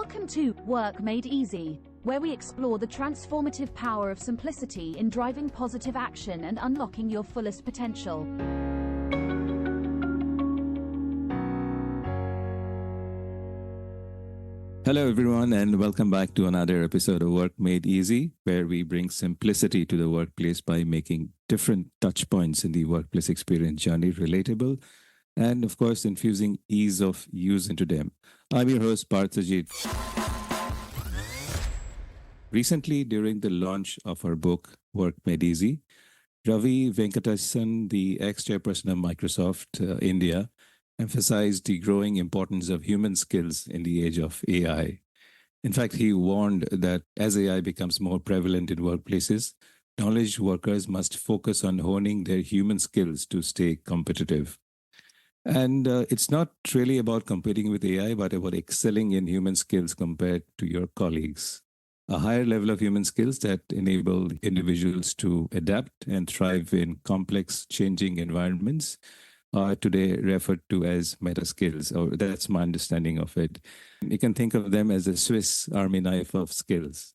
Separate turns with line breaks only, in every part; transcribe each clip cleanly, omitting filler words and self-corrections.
Welcome to Work Made Easy, where we explore the transformative power of simplicity in driving positive action and unlocking your fullest potential.
Hello, everyone, and welcome back to another episode of Work Made Easy, where we bring simplicity to the workplace by making different touch points in the workplace experience journey relatable and, of course, infusing ease of use into them. I'm your host, Parthajeet. Recently, during the launch of our book, Work Made Easy, Ravi Venkatesan, the ex-chairperson of Microsoft India, emphasized the growing importance of human skills in the age of AI. In fact, he warned that as AI becomes more prevalent in workplaces, knowledge workers must focus on honing their human skills to stay competitive. And it's not really about competing with AI, but about excelling in human skills compared to your colleagues. A higher level of human skills that enable individuals to adapt and thrive in complex, changing environments are today referred to as meta skills, or that's my understanding of it. You can think of them as a Swiss army knife of skills.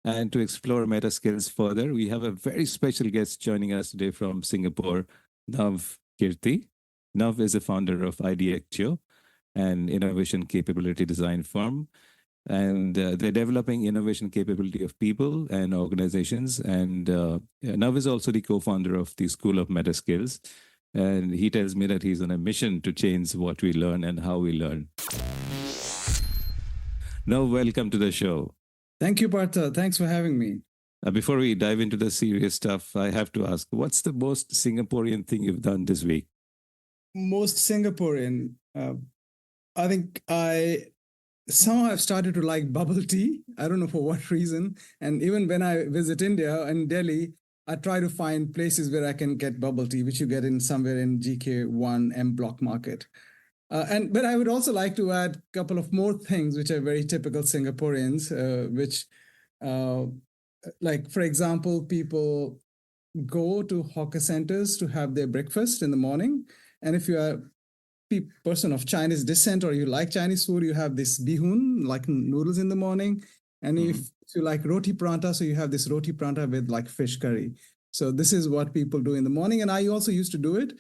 And to explore meta skills further, we have a very special guest joining us today from Singapore, Nav Qirti. Nav is a founder of Ideactio, an innovation capability design firm. And they're developing innovation capability of people and organizations. And Nav is also the co-founder of the School of Meta Skills. And he tells me that he's on a mission to change what we learn and how we learn. Now, welcome to the show.
Thank you, Partha. Thanks for having me.
Before we dive into the serious stuff, I have to ask, what's the most Singaporean thing you've done this week?
Most Singaporean. I think somehow I've started to like bubble tea. I don't know for what reason. And even when I visit India and Delhi, I try to find places where I can get bubble tea, which you get in somewhere in GK1 M Block Market. But I would also like to add a couple of more things which are very typical Singaporeans, like, for example, people go to hawker centers to have their breakfast in the morning. And if you are a person of Chinese descent or you like Chinese food, you have this bihun, like noodles in the morning. And if you like roti pranta, so you have this roti pranta with like fish curry. So this is what people do in the morning. And I also used to do it.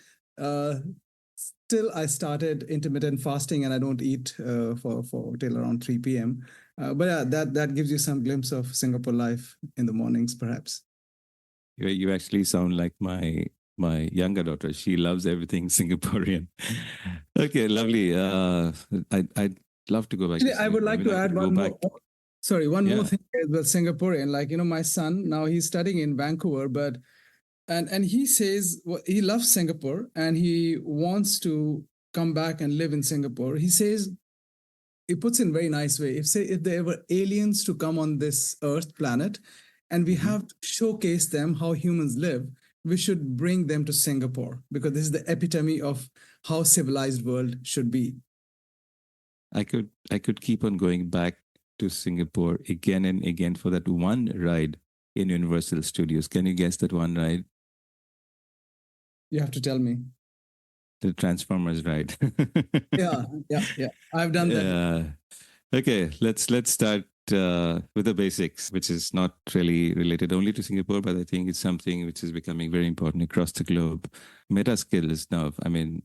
Still, I started intermittent fasting and I don't eat for till around 3 p.m. But yeah, that gives you some glimpse of Singapore life in the mornings, perhaps.
You actually sound like my younger daughter. She loves everything Singaporean. Okay, lovely. I'd love to go back.
Actually, I would like to add one more. Sorry, one more thing as well, Singaporean. Like, my son, now he's studying in Vancouver, but and he says he loves Singapore and he wants to come back and live in Singapore. He says, he puts in a very nice way. If there were aliens to come on this Earth planet and we have to showcase them how humans live, we should bring them to Singapore because this is the epitome of how civilized world should be.
I could keep on going back to Singapore again and again for that one ride in Universal Studios. Can you guess that one ride?
You have to tell me.
The Transformers ride.
Yeah. I've done that.
Okay, let's start with the basics, which is not really related only to Singapore, but I think it's something which is becoming very important across the globe. Meta skills now. I mean,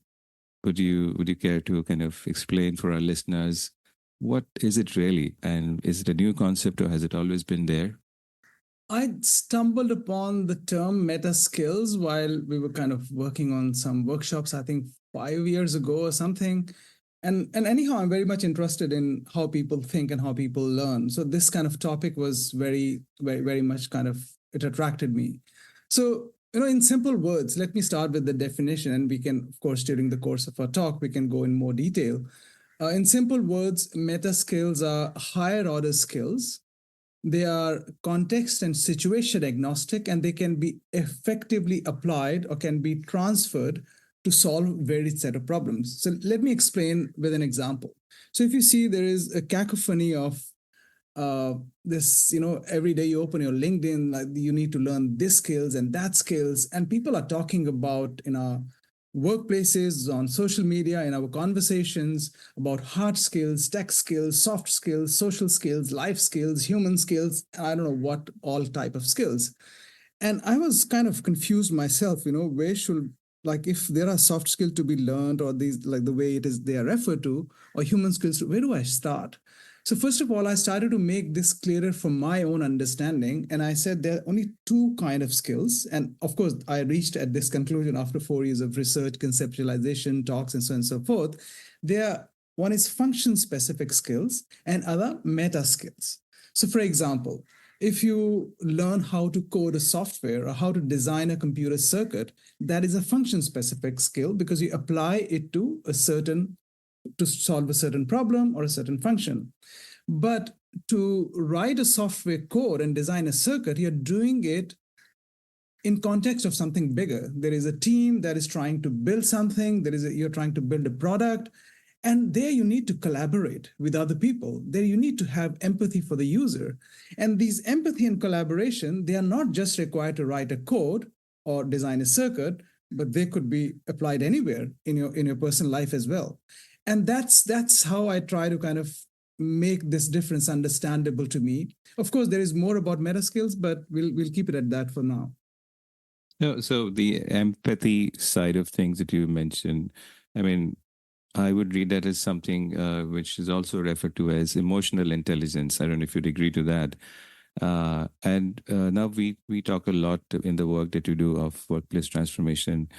would you care to kind of explain for our listeners what is it really, and is it a new concept or has it always been there?
I stumbled upon the term meta skills while we were kind of working on some workshops, I think 5 years ago or something. And anyhow, I'm very much interested in how people think and how people learn. So this kind of topic was very, very, very much kind of, it attracted me. So, in simple words, let me start with the definition, and we can, of course, during the course of our talk, we can go in more detail. In simple words, meta skills are higher order skills. They are context and situation agnostic, and they can be effectively applied or can be transferred to solve varied set of problems. So let me explain with an example. So if you see there is a cacophony of this, every day you open your LinkedIn, like you need to learn this skills and that skills, and people are talking about workplaces, on social media, in our conversations about hard skills, tech skills, soft skills, social skills, life skills, human skills, I don't know what all type of skills. And I was kind of confused myself, where should, like, if there are soft skills to be learned, or these, like the way it is they are referred to, or human skills, where do I start? So first of all, I started to make this clearer from my own understanding. And I said there are only two kind of skills. And of course, I reached at this conclusion after 4 years of research, conceptualization, talks, and so on and so forth. One is function-specific skills and other meta skills. So for example, if you learn how to code a software or how to design a computer circuit, that is a function-specific skill because you apply it to solve a certain problem or a certain function. But to write a software code and design a circuit, you're doing it in context of something bigger. There is a team that is trying to build something. You're trying to build a product. And there you need to collaborate with other people. There you need to have empathy for the user. And these empathy and collaboration, they are not just required to write a code or design a circuit, but they could be applied anywhere in your personal life as well. And that's how I try to kind of make this difference understandable to me. Of course, there is more about meta skills, but we'll keep it at that for now.
No, so the empathy side of things that you mentioned, I mean, I would read that as something which is also referred to as emotional intelligence. I don't know if you'd agree to that. And now we talk a lot in the work that you do of workplace transformation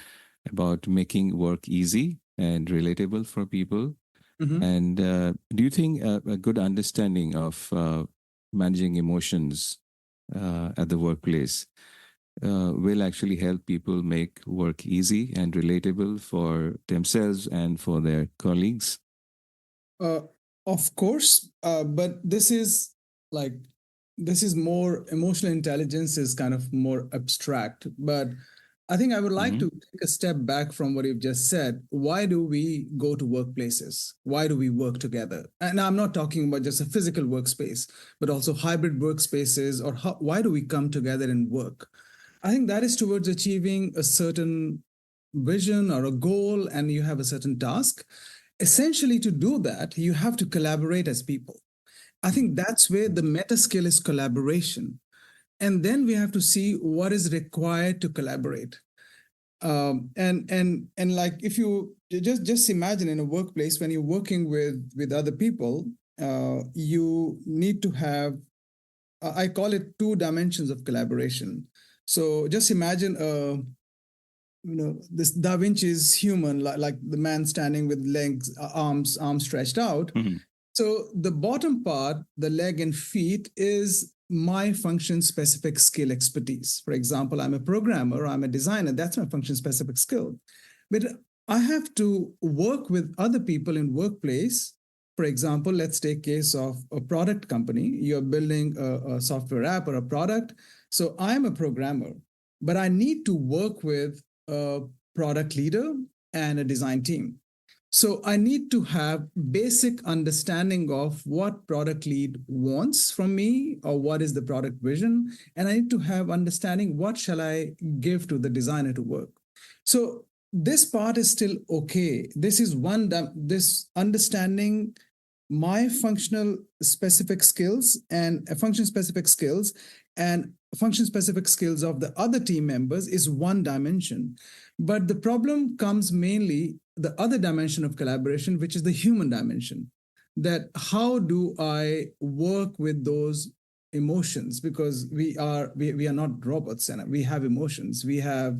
about making work easy and relatable for people.
Mm-hmm.
And do you think a good understanding of managing emotions at the workplace will actually help people make work easy and relatable for themselves and for their colleagues?
Of course, but this is more emotional intelligence is kind of more abstract. But I think I would like to take a step back from what you've just said. Why do we go to workplaces? Why do we work together? And I'm not talking about just a physical workspace, but also hybrid workspaces, or why do we come together and work? I think that is towards achieving a certain vision or a goal, and you have a certain task. Essentially, to do that, you have to collaborate as people. I think that's where the meta skill is collaboration. And then we have to see what is required to collaborate. And like, if you just imagine in a workplace, when you're working with other people, you need to have, I call it 2 dimensions of collaboration. So just imagine, this Da Vinci's human, like the man standing with legs, arms stretched out.
Mm-hmm.
So the bottom part, the leg and feet, is my function-specific skill expertise. For example, I'm a programmer, I'm a designer, that's my function-specific skill. But I have to work with other people in workplace. For example, let's take case of a product company. You're building a software app or a product. So I'm a programmer, but I need to work with a product leader and a design team. So I need to have basic understanding of what product lead wants from me, or what is the product vision. And I need to have understanding what shall I give to the designer to work. So this part is still okay. This is this understanding my functional specific skills and function specific skills and function specific skills of the other team members is one dimension. But the problem comes mainly the other dimension of collaboration, which is the human dimension. That how do I work with those emotions? Because we are not robots, and we have emotions, we have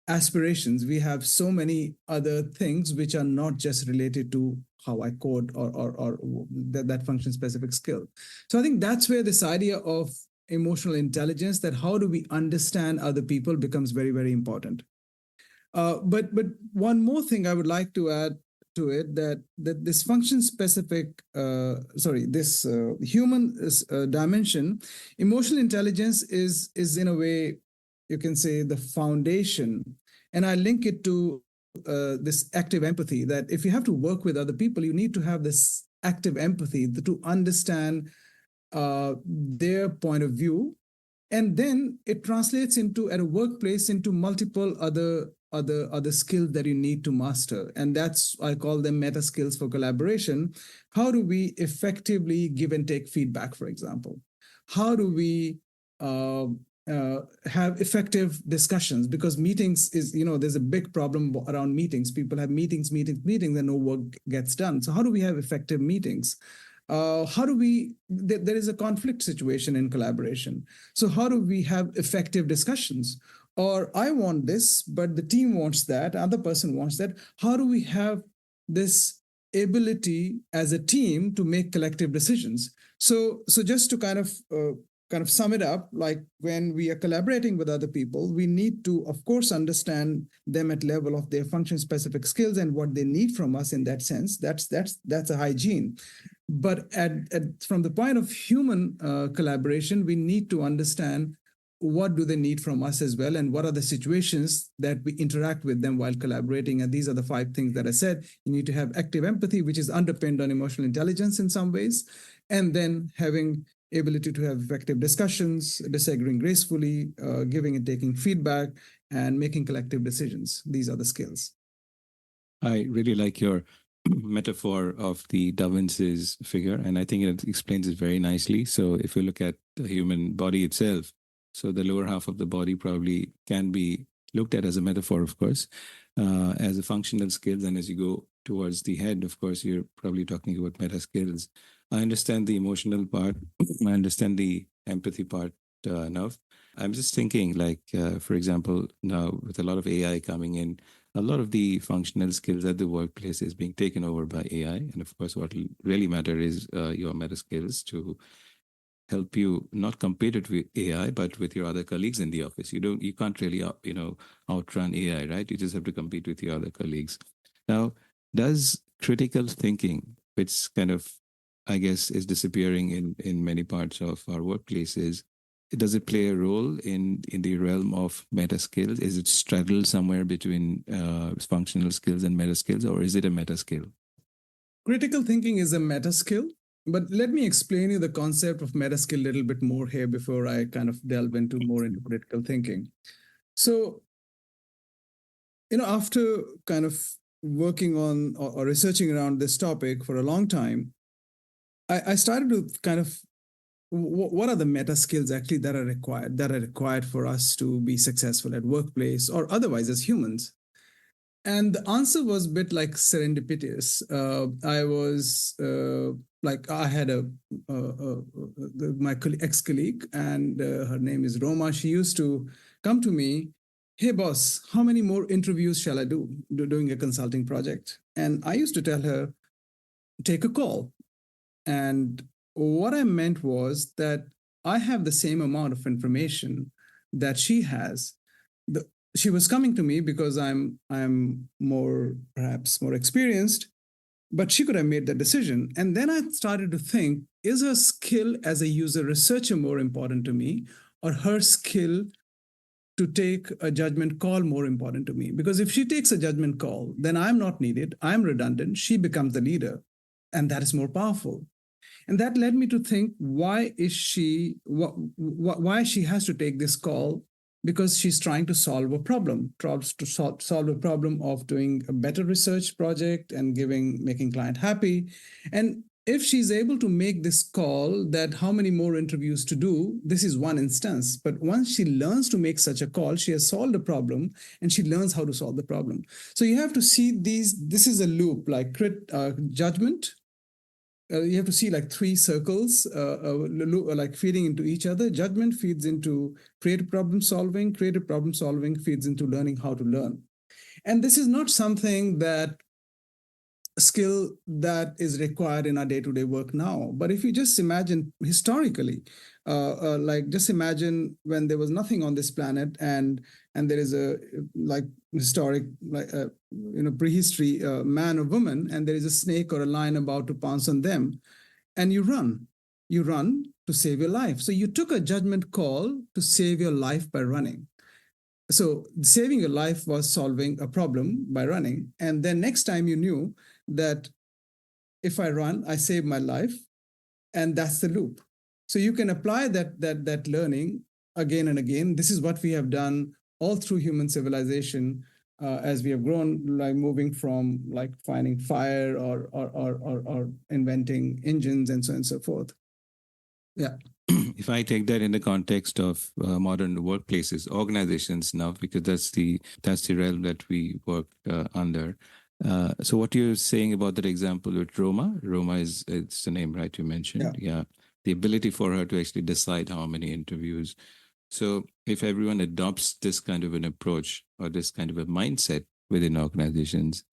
aspirations, we have so many other things which are not just related to how I code or that function specific skill. So I think that's where this idea of emotional intelligence, that how do we understand other people, becomes very, very important. But one more thing I would like to add to it, that this function specific, this human dimension, emotional intelligence is in a way, you can say, the foundation. And I link it to this active empathy, that if you have to work with other people, you need to have this active empathy to understand their point of view. And then it translates into, at a workplace, into multiple other other skills that you need to master, and that's, I call them meta skills for collaboration. How do we effectively give and take feedback, for example? How do we have effective discussions? Because meetings is, there's a big problem around meetings. People have meetings, and no work gets done. So how do we have effective meetings? How do we, there is a conflict situation in collaboration. So how do we have effective discussions? Or I want this, but the team wants that, other person wants that. How do we have this ability as a team to make collective decisions? So just to kind of sum it up, like when we are collaborating with other people, we need to, of course, understand them at level of their function-specific skills and what they need from us in that sense. That's a hygiene. But from the point of human collaboration, we need to understand what do they need from us as well, and what are the situations that we interact with them while collaborating. And these are the 5 things that I said. You need to have active empathy, which is underpinned on emotional intelligence in some ways, and then having ability to have effective discussions, disagreeing gracefully, giving and taking feedback, and making collective decisions. These are the skills.
I really like your metaphor of the Da Vinci's figure, and I think it explains it very nicely. So if you look at the human body itself, so the lower half of the body probably can be looked at as a metaphor, of course, as a functional skills. And as you go towards the head, of course, you're probably talking about meta skills. I understand the emotional part. I understand the empathy part enough. I'm just thinking, like, for example, now with a lot of AI coming in, a lot of the functional skills at the workplace is being taken over by AI. And of course, what really matter is your meta skills to help you not compete it with AI, but with your other colleagues in the office. You can't really, outrun AI, right? You just have to compete with your other colleagues. Now, does critical thinking, which kind of, I guess, is disappearing in many parts of our workplaces, does it play a role in the realm of meta skills? Is it straddled somewhere between functional skills and meta skills, or is it a meta skill?
Critical thinking is a meta skill, but let me explain you the concept of meta skill a little bit more here before I kind of delve into critical thinking. So, after kind of working on or researching around this topic for a long time, I started to kind of, what are the meta skills actually that are required for us to be successful at workplace or otherwise as humans? And the answer was a bit like serendipitous. I was I had my ex-colleague, and her name is Roma. She used to come to me, "Hey boss, how many more interviews shall I do doing a consulting project?" And I used to tell her, "Take a call." And what I meant was that I have the same amount of information that she has. She was coming to me because I'm perhaps more experienced, but she could have made that decision. And then I started to think, is her skill as a user researcher more important to me, or her skill to take a judgment call more important to me? Because if she takes a judgment call, then I'm not needed, I'm redundant, she becomes the leader, and that is more powerful. And that led me to think, why she has to take this call? Because she's trying to solve a problem, solve a problem of doing a better research project and making client happy. And if she's able to make this call that how many more interviews to do, this is one instance. But once she learns to make such a call, she has solved a problem and she learns how to solve the problem. So you have to see this is a loop, like judgment. You have to see like 3 circles like feeding into each other. Judgment feeds into creative problem solving. Creative problem solving feeds into learning how to learn. And this is not something skill that is required in our day-to-day work now. But if you just imagine historically, just imagine when there was nothing on this planet, and there is a historic prehistory man or woman, and there is a snake or a lion about to pounce on them, and you run to save your life. So you took a judgment call to save your life by running. So saving your life was solving a problem by running. And then next time you knew that if I run, I save my life, and that's the loop. So you can apply that learning again and again. This is what we have done all through human civilization. as we have grown, like moving from like finding fire or inventing engines and so on and so forth. Yeah.
If I take that in the context of modern workplaces, organizations now, because that's the realm that we work under. So what you're saying about that example with Roma is it's the name, right? You mentioned, yeah, the ability for her to actually decide how many interviews. So if everyone adopts this kind of an approach or this kind of a mindset within organizations,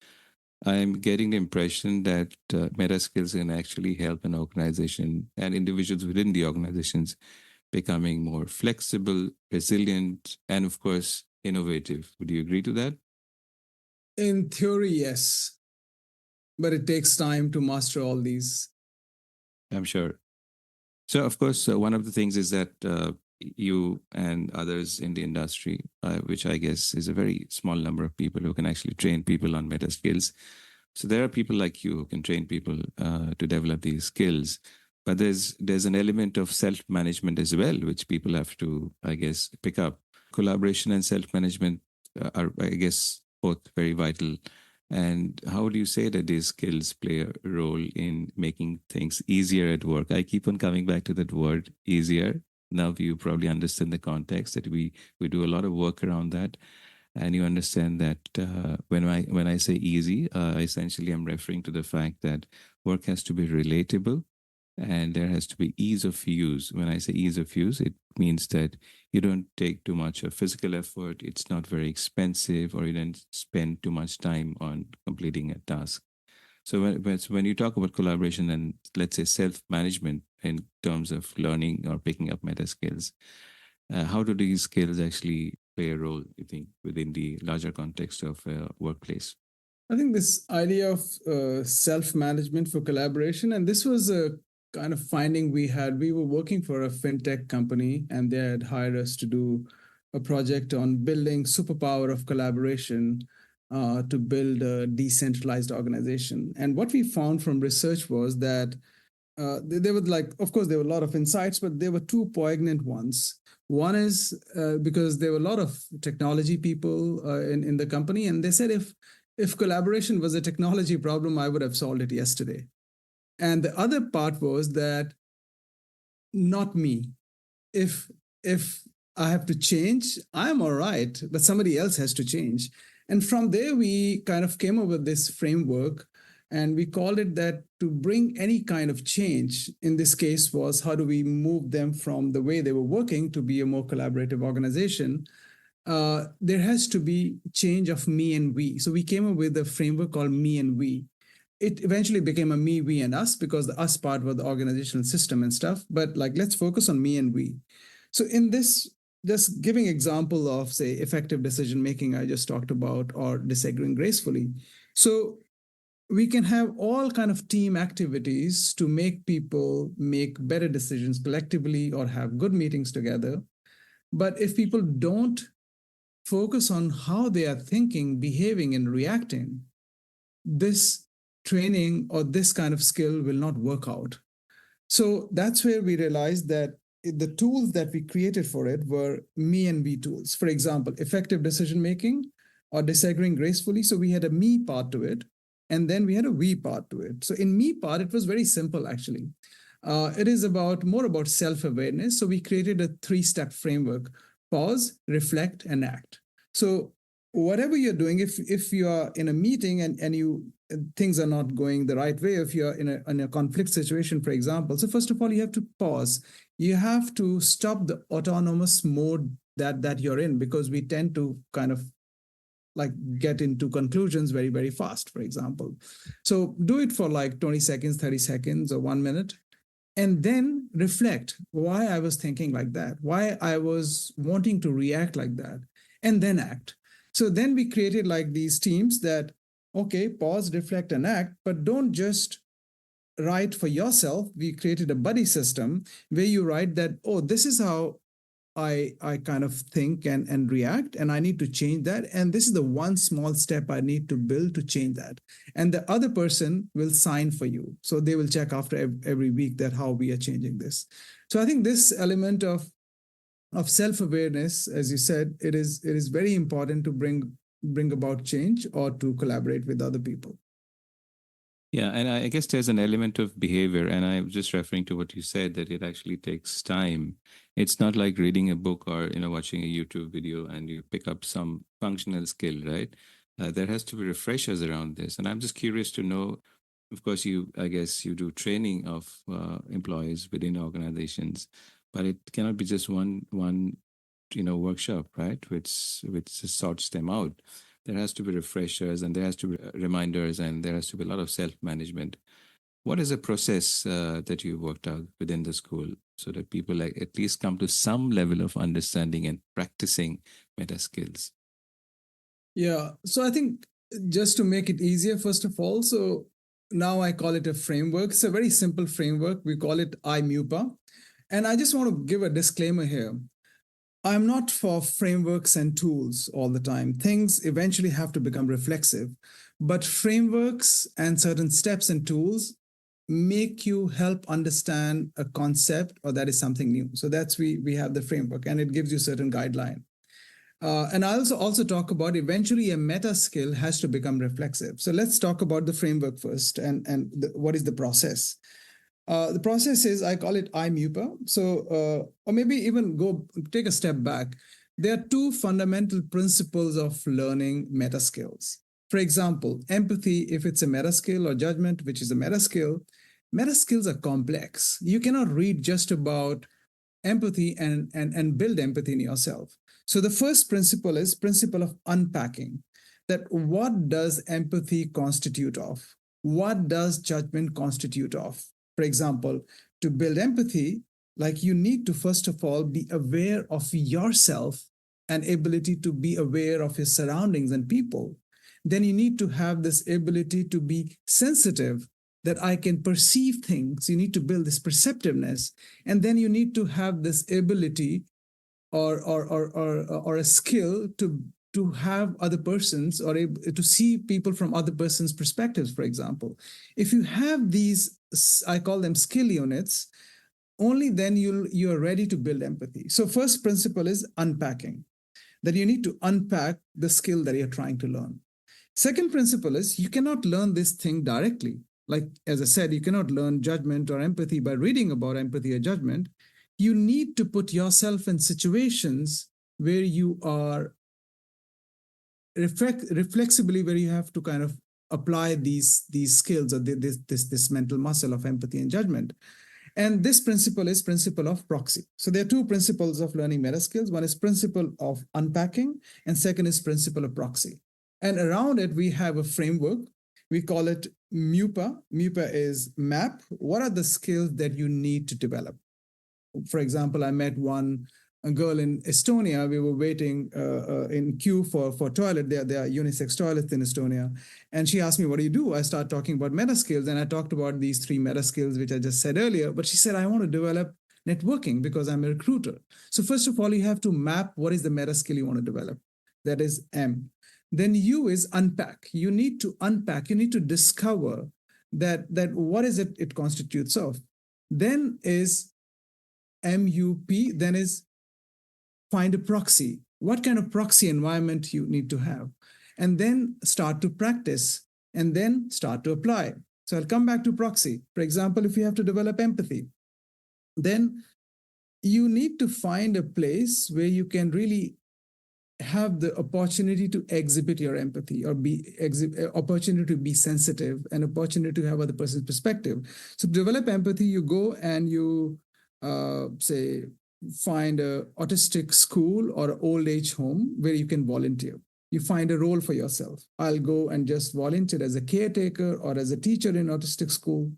I'm getting the impression that meta skills can actually help an organization and individuals within the organizations becoming more flexible, resilient, and of course, innovative. Would you agree to that?
In theory, yes. But it takes time to master all these.
I'm sure. So, of course, one of the things is that you and others in the industry, which I guess is a very small number of people who can actually train people on meta skills. So there are people like you who can train people to develop these skills. But there's an element of self-management as well, which people have to, I guess, pick up. Collaboration and self-management are, I guess, both very vital. And how do you say that these skills play a role in making things easier at work? I keep on coming back to that word, easier. Now you probably understand the context that we do a lot of work around that, and you understand that when I say easy, essentially I'm referring to the fact that work has to be relatable, and there has to be ease of use. When I say ease of use, it means that you don't take too much of physical effort, it's not very expensive, or you don't spend too much time on completing a task. So when you talk about collaboration and let's say self-management in terms of learning or picking up meta skills, how do these skills actually play a role, you think, within the larger context of a workplace?
I think this idea of self-management for collaboration, and this was a kind of finding we had. We were working for a fintech company, and they had hired us to do a project on building superpower of collaboration to build a decentralized organization. And what we found from research was that there were like, of course, there were a lot of insights, but there were two poignant ones. One is because there were a lot of technology people in the company, and they said if collaboration was a technology problem, I would have solved it yesterday. And the other part was that not me. If I have to change, I'm all right, but somebody else has to change. And from there, we kind of came up with this framework, and we called it that to bring any kind of change, in this case was how do we move them from the way they were working to be a more collaborative organization. There has to be change of me and we. So we came up with a framework called me and we. It eventually became a me, we, and us because the us part was the organizational system and stuff. But like, let's focus on me and we. So in this, just giving example of, say, effective decision making I just talked about, or disagreeing gracefully. So we can have all kind of team activities to make people make better decisions collectively or have good meetings together. But if people don't focus on how they are thinking, behaving, and reacting, this training or this kind of skill will not work out. So that's where we realized that the tools that we created for it were me and we tools. For example, effective decision making or disagreeing gracefully. So we had a me part to it, and then we had a we part to it. So in me part, it was very simple, actually. It is more about self-awareness. So we created a 3-step framework: pause, reflect, and act. So whatever you're doing, if you are in a meeting and things are not going the right way, if you're in a conflict situation, for example, so first of all, you have to pause. You have to stop the autonomous mode that you're in, because we tend to kind of like get into conclusions very, very fast, for example. So do it for like 20 seconds, 30 seconds, or 1 minute. And then reflect why I was thinking like that, why I was wanting to react like that, and then act. So then we created like these teams that, okay, pause, reflect, and act, but don't just write for yourself. We created a buddy system where you write that, oh, this is how I kind of think and react, and I need to change that. And this is the one small step I need to build to change that. And the other person will sign for you. So they will check after every week that how we are changing this. So I think this element of self-awareness, as you said, it is very important to bring bring about change or to collaborate with other people.
Yeah, and I guess there's an element of behavior, and I'm just referring to what you said, that it actually takes time. It's not like reading a book or watching a YouTube video and you pick up some functional skill, right? There has to be refreshers around this, and I'm just curious to know. Of course, I guess you do training of employees within organizations, but it cannot be just one workshop, right? Which sorts them out. There has to be refreshers, and there has to be reminders, and there has to be a lot of self-management. What is a process that you worked out within the school so that people like at least come to some level of understanding and practicing meta skills?
Yeah. So I think just to make it easier, first of all, so now I call it a framework. It's a very simple framework. We call it IMUPA. And I just want to give a disclaimer here. I'm not for frameworks and tools all the time. Things eventually have to become reflexive, but frameworks and certain steps and tools make you help understand a concept or that is something new. So that's we have the framework, and it gives you certain guideline. And I also talk about eventually a meta skill has to become reflexive. So let's talk about the framework first, and what is the process. The process is, I call it IMUPA. So, or maybe even take a step back. There are two fundamental principles of learning meta skills. For example, empathy, if it's a meta skill, or judgment, which is a meta skills are complex. You cannot read just about empathy and build empathy in yourself. So the first principle is principle of unpacking. That what does empathy constitute of? What does judgment constitute of? For example, to build empathy, like you need to first of all be aware of yourself and ability to be aware of your surroundings and people. Then you need to have this ability to be sensitive, that I can perceive things. You need to build this perceptiveness. And then you need to have this ability or a skill to have other persons or to see people from other persons' perspectives, for example. If you have these, I call them skill units, only then you're ready to build empathy. So first principle is unpacking, that you need to unpack the skill that you're trying to learn. Second principle is you cannot learn this thing directly. Like, as I said, you cannot learn judgment or empathy by reading about empathy or judgment. You need to put yourself in situations where you are reflexibly, where you have to kind of apply these skills or this mental muscle of empathy and judgment. And this principle is principle of proxy. So there are two principles of learning meta skills. One is principle of unpacking, and second is principle of proxy. And around it, we have a framework. We call it MUPA. MUPA is map. What are the skills that you need to develop? For example, I met a girl in Estonia. We were waiting in queue for toilet. There are unisex toilets in Estonia. And she asked me, what do you do? I started talking about meta skills, and I talked about these 3 meta skills, which I just said earlier. But she said, I want to develop networking because I'm a recruiter. So first of all, you have to map what is the meta skill you want to develop. That is M. Then U is unpack. You need to unpack. You need to discover that what is it constitutes of. Then is MUP. Then is find a proxy. What kind of proxy environment you need to have? And then start to practice, and then start to apply. So I'll come back to proxy. For example, if you have to develop empathy, then you need to find a place where you can really have the opportunity to exhibit your empathy, or opportunity to be sensitive, and opportunity to have other person's perspective. So to develop empathy, you go and you say find a autistic school or an old age home where you can volunteer. You find a role for yourself. I'll go and just volunteer as a caretaker or as a teacher in autistic school.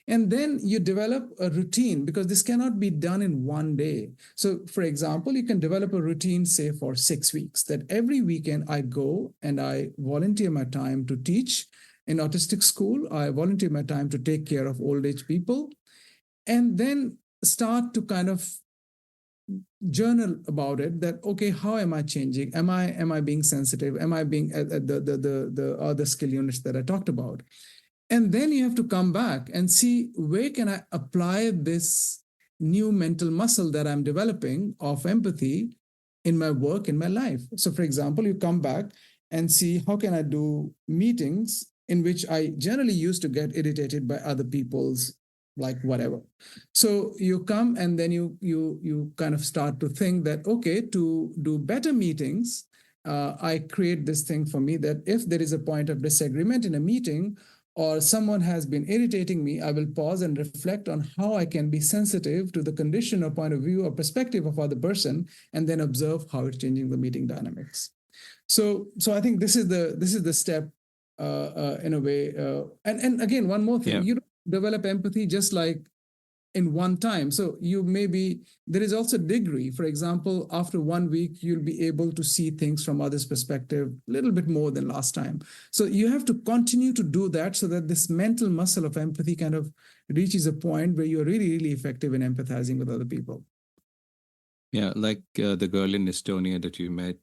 And then you develop a routine, because this cannot be done in one day. So for example, you can develop a routine, say for 6 weeks, that every weekend I go and I volunteer my time to teach in autistic school. I volunteer my time to take care of old age people, and then start to kind of journal about it, that, okay, how am I changing? Am I being sensitive? Am I being the other skill units that I talked about? And then you have to come back and see, where can I apply this new mental muscle that I'm developing of empathy in my work, in my life? So for example, you come back and see how can I do meetings in which I generally used to get irritated by other people's like whatever. So you come and then you kind of start to think that, okay, to do better meetings, I create this thing for me that if there is a point of disagreement in a meeting or someone has been irritating me, I will pause and reflect on how I can be sensitive to the condition or point of view or perspective of other person, and then observe how it's changing the meeting dynamics. So I think this is the step in a way. And again, one more thing,
Yeah.
you don't develop empathy just like in one time. So you maybe there is also degree. For example, after 1 week, you'll be able to see things from others' perspective a little bit more than last time. So you have to continue to do that so that this mental muscle of empathy kind of reaches a point where you're really, really effective in empathizing with other people.
Yeah, like the girl in Estonia that you met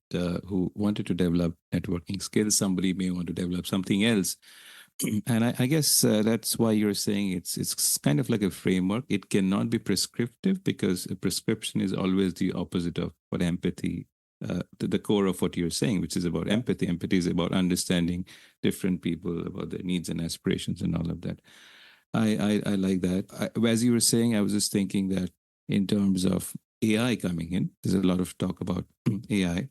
who wanted to develop networking skills. Somebody may want to develop something else. And I guess that's why you're saying it's kind of like a framework. It cannot be prescriptive because a prescription is always the opposite of what empathy, the core of what you're saying, which is about empathy. Empathy is about understanding different people, about their needs and aspirations and all of that. I like that. As you were saying, I was just thinking that in terms of AI coming in, there's a lot of talk about AI.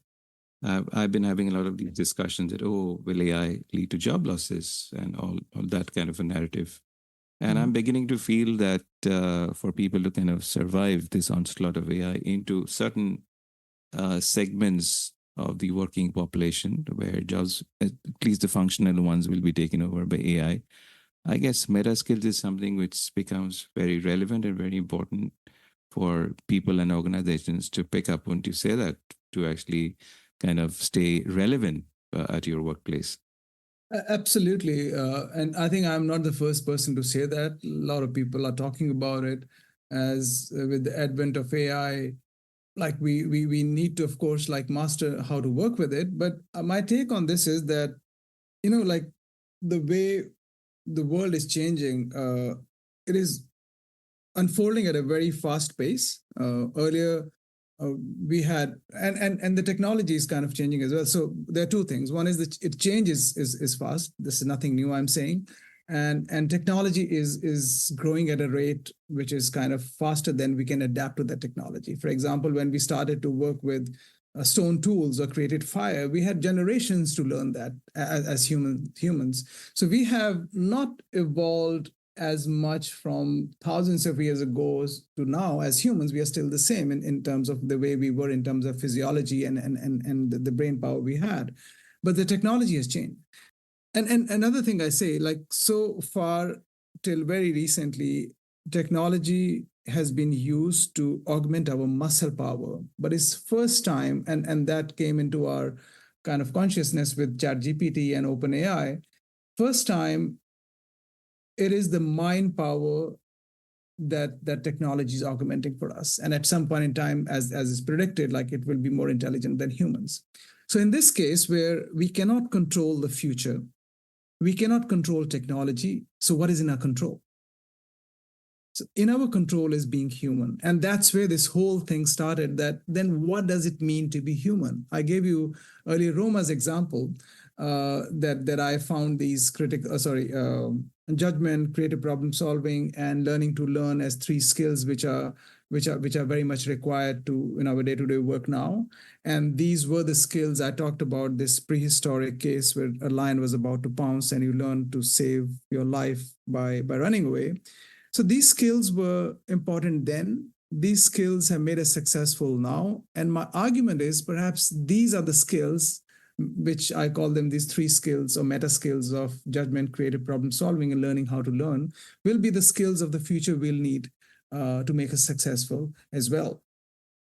I've been having a lot of these discussions that, oh, will AI lead to job losses and all that kind of a narrative. And I'm beginning to feel that for people to kind of survive this onslaught of AI into certain segments of the working population where jobs, at least the functional ones, will be taken over by AI. I guess meta skills is something which becomes very relevant and very important for people and organizations to pick up when you say that, to actually kind of stay relevant at your workplace.
Absolutely. And I think I'm not the first person to say that. A lot of people are talking about it as with the advent of AI, like we need to, of course, like master how to work with it. But my take on this is that, like the way the world is changing, it is unfolding at a very fast pace. Earlier, we had and the technology is kind of changing as well. So there are two things. One is that it changes is fast. This is nothing new, I'm saying, and technology is growing at a rate which is kind of faster than we can adapt to that technology. For example, when we started to work with stone tools or created fire, we had generations to learn that as humans. So we have not evolved as much from thousands of years ago to now. As humans, we are still the same in terms of the way we were, in terms of physiology and the brain power we had. But the technology has changed. And another thing I say, like so far till very recently, technology has been used to augment our muscle power. But it's first time, and that came into our kind of consciousness with ChatGPT and OpenAI, first time it is the mind power that technology is augmenting for us. And at some point in time, as is predicted, like it will be more intelligent than humans. So in this case, where we cannot control the future, we cannot control technology. So what is in our control? So in our control is being human. And that's where this whole thing started, that then what does it mean to be human? I gave you earlier Roma's example that I found these judgment, creative problem solving, and learning to learn as three skills which are very much required in our day-to-day work now. And these were the skills I talked about, this prehistoric case where a lion was about to pounce and you learn to save your life by running away. So these skills were important then. These skills have made us successful now. And my argument is perhaps these are the skills, which I call them these three skills or meta skills of judgment, creative problem solving, and learning how to learn, will be the skills of the future we'll need to make us successful as well.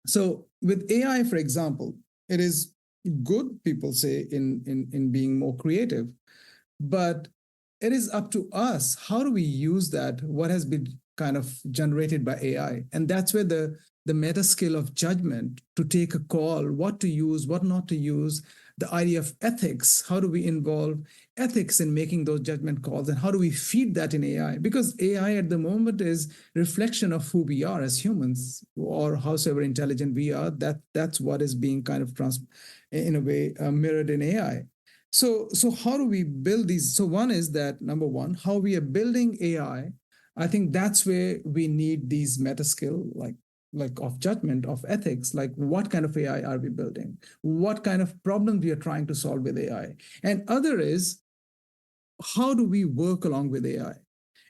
So with AI, for example, it is good, people say, in being more creative, but it is up to us. How do we use that, what has been kind of generated by AI? And that's where the meta skill of judgment, to take a call, what to use, what not to use, the idea of ethics, how do we involve ethics in making those judgment calls, and how do we feed that in AI? Because AI at the moment is reflection of who we are as humans, or howsoever intelligent we are. That's what is being kind of in a way mirrored in AI. So how do we build these? So one is that, number one, how we are building AI. I think that's where we need these meta skill, like of judgment, of ethics, like what kind of AI are we building? What kind of problem we are trying to solve with AI? And other is, how do we work along with AI?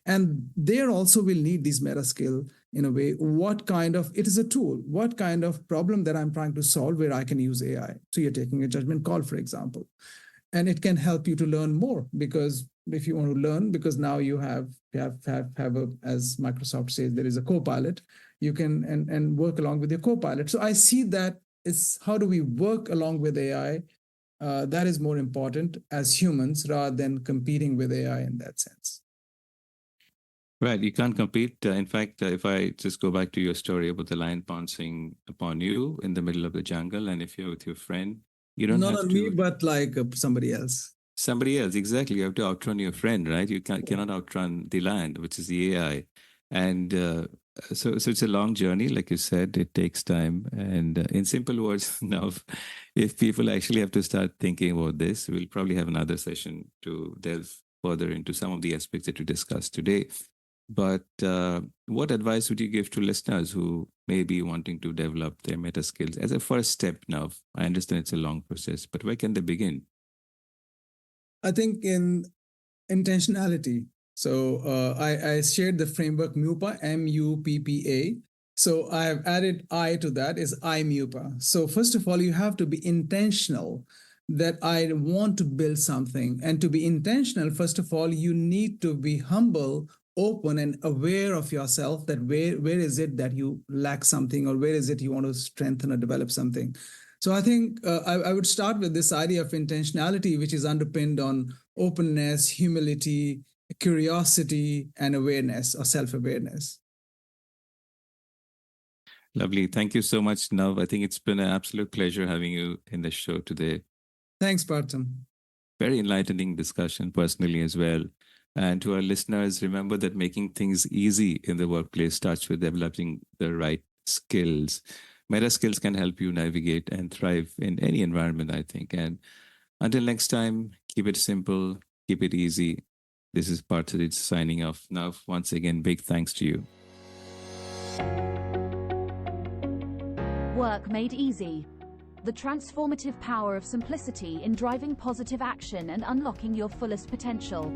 And there also we'll need these meta skill in a way. What kind of, it is a tool, what kind of problem that I'm trying to solve where I can use AI? So you're taking a judgment call, for example, and it can help you to learn more, because if you want to learn, because now you have a, as Microsoft says, there is a co-pilot, you can and work along with your co-pilot. So I see that it's how do we work along with AI, that is more important as humans rather than competing with AI in that sense.
Right, you can't compete. In fact, if I just go back to your story about the lion pouncing upon you in the middle of the jungle, and if you're with your friend, you don't
Not
have
on
to.
me, but like somebody else.
Somebody else, exactly. You have to outrun your friend, right? You cannot outrun the land, which is the AI. And so it's a long journey, like you said. It takes time. And in simple words, now, if people actually have to start thinking about this, we'll probably have another session to delve further into some of the aspects that we discussed today. But what advice would you give to listeners who may be wanting to develop their meta skills as a first step now? I understand it's a long process, but where can they begin?
I think in intentionality. So I shared the framework MUPA, MUPPA. So I have added I to that, is I MUPA. So first of all, you have to be intentional that I want to build something. And to be intentional, first of all, you need to be humble, open, and aware of yourself, that where is it that you lack something, or where is it you want to strengthen or develop something. So I think I would start with this idea of intentionality, which is underpinned on openness, humility, curiosity, and awareness, or self-awareness.
Lovely. Thank you so much, Nav. I think it's been an absolute pleasure having you in the show today.
Thanks, Partham.
Very enlightening discussion personally as well. And to our listeners, remember that making things easy in the workplace starts with developing the right skills. Meta skills can help you navigate and thrive in any environment, I think. And until next time, keep it simple, keep it easy. This is Parthajeet signing off. Now, once again, big thanks to you.
Work made easy. The transformative power of simplicity in driving positive action and unlocking your fullest potential.